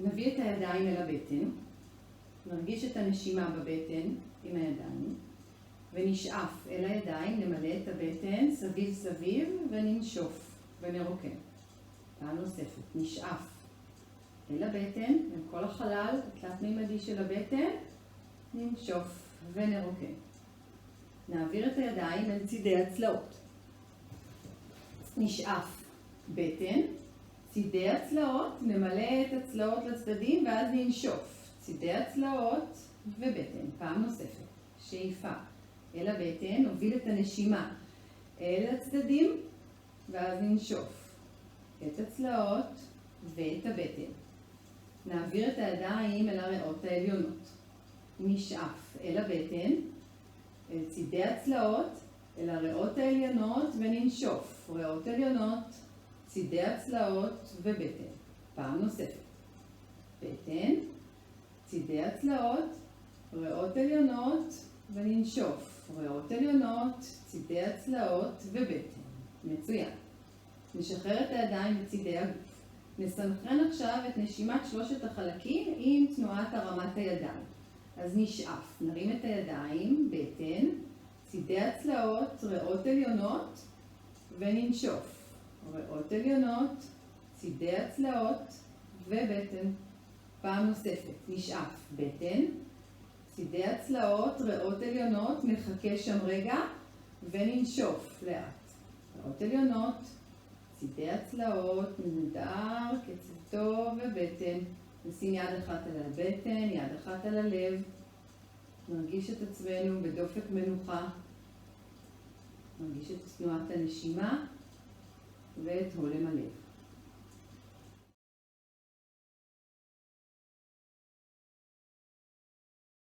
נביא את הידיים אל הבטן, נרגיש את הנשימה בבטן עם הידיים, ונשאף אל הידיים, נמלא את הבטן סביב סביב וננשוף ונרוקן. פעם נוספת, נשאף אל הבטן, עם כל החלל התלת-מימדי של הבטן, ננשוף ונרוקן. נעביר את הידיים אל צידי הצלעות. נשאף בטן, צידי הצלעות, נמלא את הצלעות לצדדים ואז ננשוף. צידי הצלעות ובטן. פעם נוספת, שאיפה אל הבטן, נוביל את הנשימה אל הצדדים ואז ננשוף את הצלעות ואת הבטן. נעביר את הידיים אל הריאות העליונות. נשאף אל הבטן, אל צידי הצלעות, אל הריאות העליונות וננשוף. ריאות עליונות, צידי הצלעות ובטן. פעם נוספת. בטן, צידי הצלעות, ריאות עליונות וננשוף. ריאות עליונות, צידי הצלעות ובטן. מצוין. נשחרר את הידיים בצידי הגוף. נסנכרן עכשיו את נשימת שלושת החלקים עם תנועת הרמת הידיים. אז נשאף, נרים את הידיים, בטן, צידי הצלעות, ריאות עליונות וננשוף. ריאות עליונות, צידי הצלעות ובטן. פעם נוספת, נשאף, בטן, צידי הצלעות, ריאות עליונות, נחכה שם רגע וננשוף לאט. ריאות עליונות, צידי הצלעות, מנודר, קצב טוב ובטן. נשים יד אחת על הבטן, יד אחת על הלב. נרגיש את עצמנו בדופק מנוחה. נרגיש את תנועת הנשימה ואת הולם הלב.